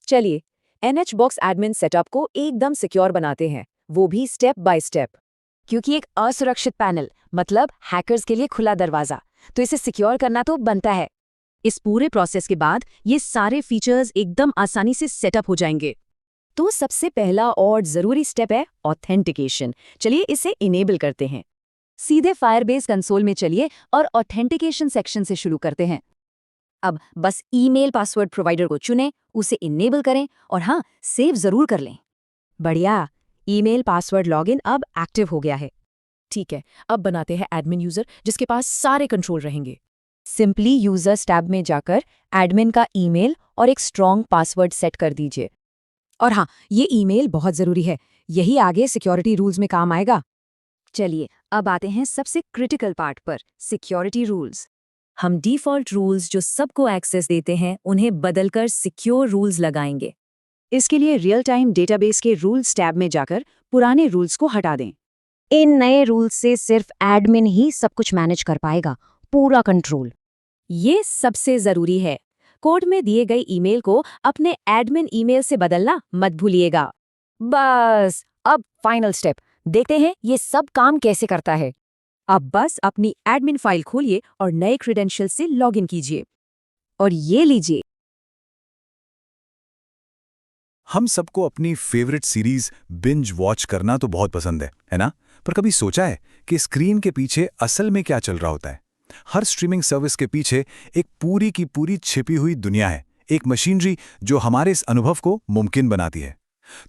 चलिए NHBox admin setup को एकदम सिक्योर बनाते हैं, वो भी स्टेप बाय स्टेप। क्योंकि एक असुरक्षित पैनल मतलब हैकर्स के लिए खुला दरवाजा, तो इसे सिक्योर करना तो बनता है। इस पूरे प्रोसेस के बाद ये सारे फीचर्स एकदम आसानी से सेटअप हो जाएंगे। तो सबसे पहला और ज़रूरी स्टेप है ऑथेंटिकेशन। चलिए इसे इनेबल करते हैं। सीधे फायरबेस कंसोल में चलिए और ऑथेंटिकेशन सेक्शन से शुरू करते हैं। अब बस ईमेल पासवर्ड प्रोवाइडर को चुनें, उसे इनेबल करें और हाँ, सेव ज़रूर कर लें। बढ़िया, ईमेल पासवर्ड लॉगिन अब एक्टिव हो गया है। ठीक है, अब बनाते हैं एडमिन यूजर जिसके पास सारे कंट्रोल रहेंगे। सिंपली यूजर्स टैब में जाकर एडमिन का ईमेल और एक स्ट्रॉन्ग पासवर्ड सेट कर दीजिए। और हाँ, ये ईमेल बहुत ज़रूरी है, यही आगे सिक्योरिटी रूल्स में काम आएगा। चलिए अब आते हैं सबसे क्रिटिकल पार्ट पर, सिक्योरिटी रूल्स। हम डिफ़ॉल्ट रूल्स जो सबको एक्सेस देते हैं उन्हें बदलकर सिक्योर रूल्स लगाएंगे। इसके लिए रियल टाइम डेटाबेस के रूल्स टैब में जाकर पुराने रूल्स को हटा दें। इन नए रूल्स से सिर्फ एडमिन ही सब कुछ मैनेज कर पाएगा, पूरा कंट्रोल। ये सबसे ज़रूरी है। कोड में दिए गए ईमेल को अपने एडमिन ईमेल से बदलना मत भूलिएगा। बस अब फाइनल स्टेप, देखते हैं ये सब काम कैसे करता है। अब बस अपनी एडमिन फाइल खोलिए और नए क्रेडेंशियल से लॉगिन कीजिए। और ये लीजिए। हम सबको अपनी फेवरेट सीरीज बिंज वॉच करना तो बहुत पसंद है ना? पर कभी सोचा है कि स्क्रीन के पीछे असल में क्या चल रहा होता है? हर स्ट्रीमिंग सर्विस के पीछे एक पूरी की पूरी छिपी हुई दुनिया है, एक मशीनरी जो हमारे इस अनुभव को मुमकिन बनाती है।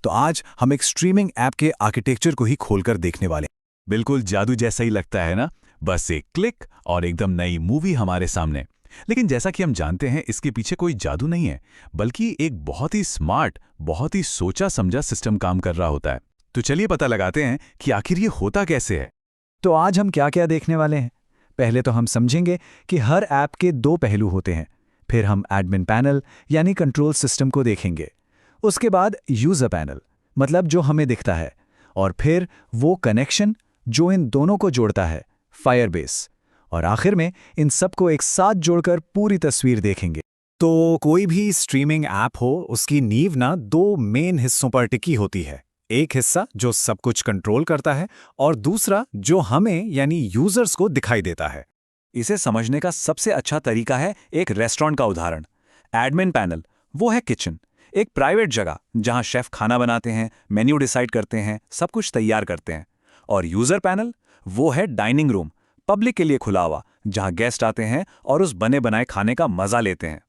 तो आज हम एक स्ट्रीमिंग ऐप के आर्किटेक्चर को ही खोलकर देखने वाले हैं। बिल्कुल जादू जैसा ही लगता है ना? बस एक क्लिक और एकदम नई मूवी हमारे सामने। लेकिन जैसा कि हम जानते हैं, इसके पीछे कोई जादू नहीं है, बल्कि एक बहुत ही स्मार्ट, बहुत ही सोचा समझा सिस्टम काम कर रहा होता है। तो चलिए पता लगाते हैं कि आखिर ये होता कैसे है। तो आज हम क्या क्या देखने वाले हैं? पहले तो हम समझेंगे कि हर ऐप के दो पहलू होते हैं। फिर हम एडमिन पैनल यानी कंट्रोल सिस्टम को देखेंगे। उसके बाद यूज़र पैनल मतलब जो हमें दिखता है। और फिर वो कनेक्शन जो इन दोनों को जोड़ता है, फायरबेस। और आखिर में इन सबको एक साथ जोड़कर पूरी तस्वीर देखेंगे। तो कोई भी स्ट्रीमिंग ऐप हो, उसकी नींव ना दो मेन हिस्सों पर टिकी होती है। एक हिस्सा जो सब कुछ कंट्रोल करता है और दूसरा जो हमें यानी यूजर्स को दिखाई देता है। इसे समझने का सबसे अच्छा तरीका है एक रेस्टोरेंट का उदाहरण। एडमिन पैनल वो है किचन, एक प्राइवेट जगह जहां शेफ खाना बनाते हैं, मेन्यू डिसाइड करते हैं, सब कुछ तैयार करते हैं। और यूजर पैनल वो है डाइनिंग रूम, पब्लिक के लिए खुला हुआ, जहां गेस्ट आते हैं और उस बने बनाए खाने का मजा लेते हैं।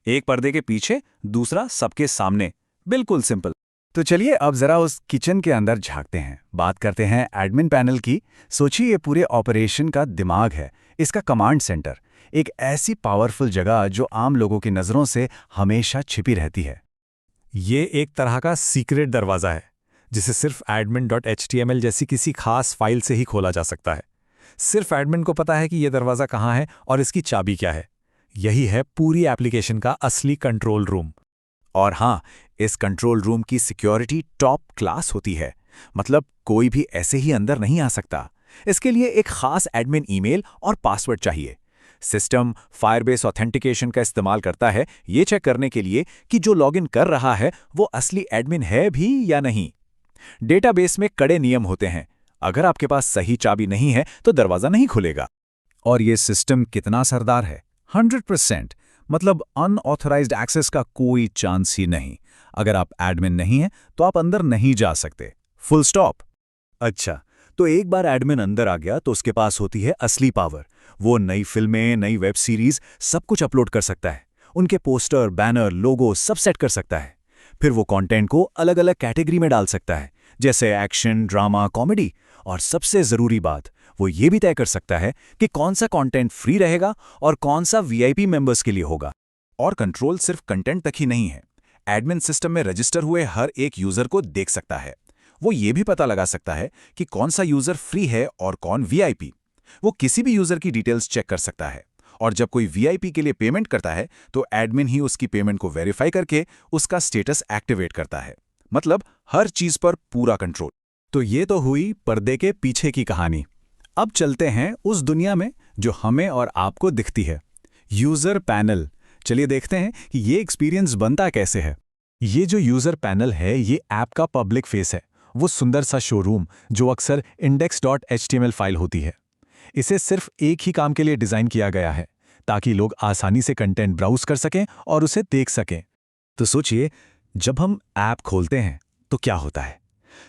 एक पर्दे के पीछे, दूसरा सबके सामने। बिल्कुल सिंपल। तो चलिए अब जरा उस किचन के अंदर झांकते हैं, बात करते हैं एडमिन पैनल की। सोचिए ये पूरे ऑपरेशन का दिमाग है, इसका कमांड सेंटर, एक ऐसी पावरफुल जगह जो आम लोगों की नज़रों से हमेशा छिपी रहती है। ये एक तरह का सीक्रेट दरवाज़ा है, जिसे सिर्फ admin.html जैसी किसी खास फाइल से ही खोला जा सकता है। सिर्फ एडमिन को पता है कि यह दरवाज़ा कहाँ है और इसकी चाबी क्या है। यही है पूरी एप्लीकेशन का असली कंट्रोल रूम। और हाँ, इस कंट्रोल रूम की सिक्योरिटी टॉप क्लास होती है, मतलब कोई भी ऐसे ही अंदर नहीं आ सकता। इसके लिए एक खास एडमिन ईमेल और पासवर्ड चाहिए। सिस्टम फायरबेस ऑथेंटिकेशन का इस्तेमाल करता है ये चेक करने के लिए कि जो लॉगिन कर रहा है वो असली एडमिन है भी या नहीं। डेटाबेस में कड़े नियम होते हैं, अगर आपके पास सही चाबी नहीं है तो दरवाज़ा नहीं खुलेगा। और ये सिस्टम कितना सरदार है? 100%, मतलब अनऑथराइज्ड एक्सेस का कोई चांस ही नहीं। अगर आप एडमिन नहीं हैं तो आप अंदर नहीं जा सकते, फुल स्टॉप। अच्छा, तो एक बार एडमिन अंदर आ गया तो उसके पास होती है असली पावर। वो नई फिल्में, नई वेब सीरीज सब कुछ अपलोड कर सकता है। उनके पोस्टर, बैनर, लोगो सब सेट कर सकता है। फिर वो कंटेंट को अलग अलग कैटेगरी में डाल सकता है, जैसे एक्शन, ड्रामा, कॉमेडी। और सबसे ज़रूरी बात, वो ये भी तय कर सकता है कि कौन सा कंटेंट फ्री रहेगा और कौन सा वीआईपी मेंबर्स के लिए होगा। और कंट्रोल सिर्फ कंटेंट तक ही नहीं है, एडमिन सिस्टम में रजिस्टर हुए हर एक यूज़र को देख सकता है। वो ये भी पता लगा सकता है कि कौन सा यूज़र फ्री है और कौन वीआईपी। वो किसी भी यूज़र की डिटेल्स चेक कर सकता है। और जब कोई वीआईपी के लिए पेमेंट करता है तो एडमिन ही उसकी पेमेंट को वेरीफाई करके उसका स्टेटस एक्टिवेट करता है। मतलब हर चीज़ पर पूरा कंट्रोल। तो ये तो हुई पर्दे के पीछे की कहानी। अब चलते हैं उस दुनिया में जो हमें और आपको दिखती है, यूज़र पैनल। चलिए देखते हैं कि ये एक्सपीरियंस बनता कैसे है। ये जो यूज़र पैनल है ये ऐप का पब्लिक फेस है, वो सुंदर सा शोरूम जो अक्सर index.html फाइल होती है। इसे सिर्फ एक ही काम के लिए डिज़ाइन किया गया है, ताकि लोग आसानी से कंटेंट ब्राउज कर सकें और उसे देख सकें। तो सोचिए, जब हम ऐप खोलते हैं तो क्या होता है?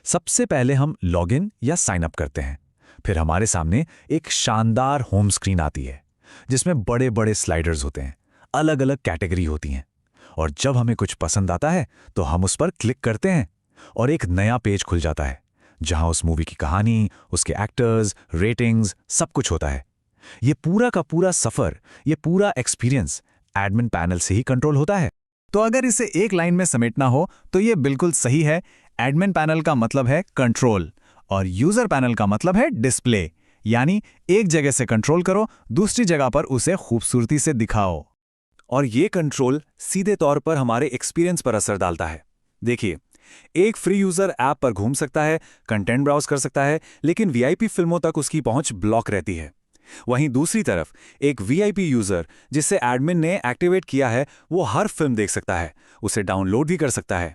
सबसे पहले हम लॉगिन या साइन अप करते हैं। फिर हमारे सामने एक शानदार होम स्क्रीन आती है, जिसमें बड़े बड़े स्लाइडर्स होते हैं, अलग अलग कैटेगरी होती हैं। और जब हमें कुछ पसंद आता है तो हम उस पर क्लिक करते हैं और एक नया पेज खुल जाता है, जहां उस मूवी की कहानी, उसके एक्टर्स, रेटिंग्स, सब कुछ होता है। ये पूरा का पूरा सफर, ये पूरा एक्सपीरियंस एडमिन पैनल से ही कंट्रोल होता है। तो अगर इसे एक लाइन में समेटना हो तो ये बिल्कुल सही है। एडमिन पैनल का मतलब है कंट्रोल और यूजर पैनल का मतलब है डिस्प्ले, यानी एक जगह से कंट्रोल करो, दूसरी जगह पर उसे खूबसूरती से दिखाओ। और ये कंट्रोल सीधे तौर पर हमारे एक्सपीरियंस पर असर डालता है। देखिए, एक फ्री यूजर ऐप पर घूम सकता है, कंटेंट ब्राउज कर सकता है, लेकिन वीआईपी फिल्मों तक उसकी पहुंच ब्लॉक रहती है। वहीं दूसरी तरफ एक वीआईपी यूजर जिसे एडमिन ने एक्टिवेट किया है, वो हर फिल्म देख सकता है, उसे डाउनलोड भी कर सकता है।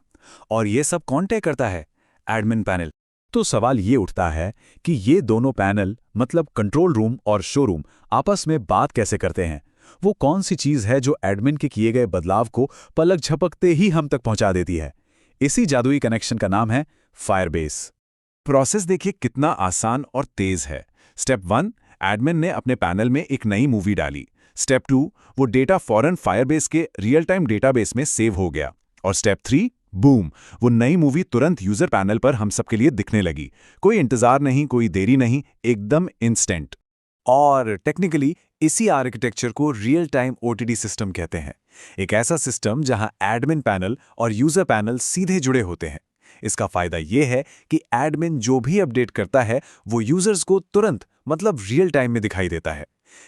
और ये सब कौन तय करता है? Admin panel. तो सवाल ये उठता है कि ये दोनों पैनल मतलब कंट्रोल रूम और शोरूम आपस में बात कैसे करते हैं? वो कौन सी चीज है जो एडमिन के किए गए बदलाव को पलक झपकते ही हम तक पहुंचा देती है? इसी जादुई कनेक्शन का नाम है फायरबेस। प्रोसेस देखिए कितना आसान और तेज है। स्टेप 1, एडमिन ने अपने पैनल में एक नई मूवी डाली। स्टेप 2, वो डेटा फौरन फायरबेस के रियल टाइम डेटाबेस में सेव हो गया। और स्टेप 3, बूम, वो नई मूवी तुरंत यूजर पैनल पर हम सबके लिए दिखने लगी। कोई इंतजार नहीं, कोई देरी नहीं, एकदम इंस्टेंट। और टेक्निकली इसी आर्किटेक्चर को रियल टाइम ओटीटी सिस्टम कहते हैं। एक ऐसा सिस्टम जहां एडमिन पैनल और यूजर पैनल सीधे जुड़े होते हैं। इसका फायदा यह है कि एडमिन जो भी अपडेट करता है वो यूजर्स को तुरंत मतलब रियल टाइम में दिखाई देता है।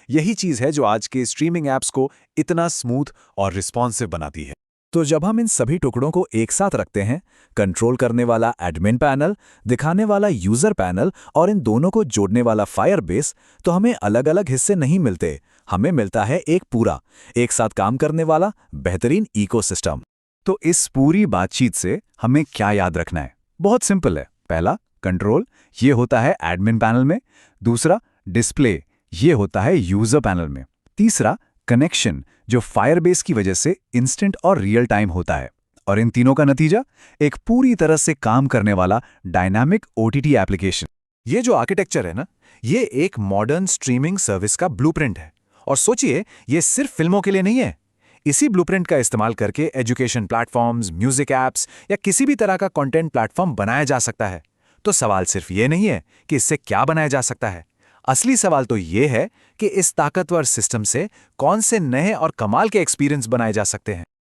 यही चीज है जो आज के स्ट्रीमिंग ऐप्स को इतना स्मूथ और रिस्पॉन्सिव बनाती है। तो जब हम इन सभी टुकड़ों को एक साथ रखते हैं, कंट्रोल करने वाला एडमिन पैनल, दिखाने वाला यूजर पैनल और इन दोनों को जोड़ने वाला फायरबेस, तो हमें अलग अलग हिस्से नहीं मिलते, हमें मिलता है एक पूरा, एक साथ काम करने वाला बेहतरीन इकोसिस्टम। तो इस पूरी बातचीत से हमें क्या याद रखना है? बहुत सिंपल है। पहला, कंट्रोल, ये होता है एडमिन पैनल में। दूसरा, डिस्प्ले, ये होता है यूजर पैनल में। तीसरा, कनेक्शन, जो फायरबेस की वजह से इंस्टेंट और रियल टाइम होता है। और इन तीनों का नतीजा एक पूरी तरह से काम करने वाला डायनामिक ओटीटी एप्लीकेशन। ये जो आर्किटेक्चर है ना, ये एक मॉडर्न स्ट्रीमिंग सर्विस का ब्लूप्रिंट है। और सोचिए, ये सिर्फ फिल्मों के लिए नहीं है। इसी ब्लूप्रिंट का इस्तेमाल करके एजुकेशन प्लेटफॉर्म्स, म्यूजिक ऐप्स या किसी भी तरह का कंटेंट प्लेटफॉर्म बनाया जा सकता है। तो सवाल सिर्फ ये नहीं है कि इससे क्या बनाया जा सकता है। असली सवाल तो ये है कि इस ताकतवर सिस्टम से कौन से नए और कमाल के एक्सपीरियंस बनाए जा सकते हैं।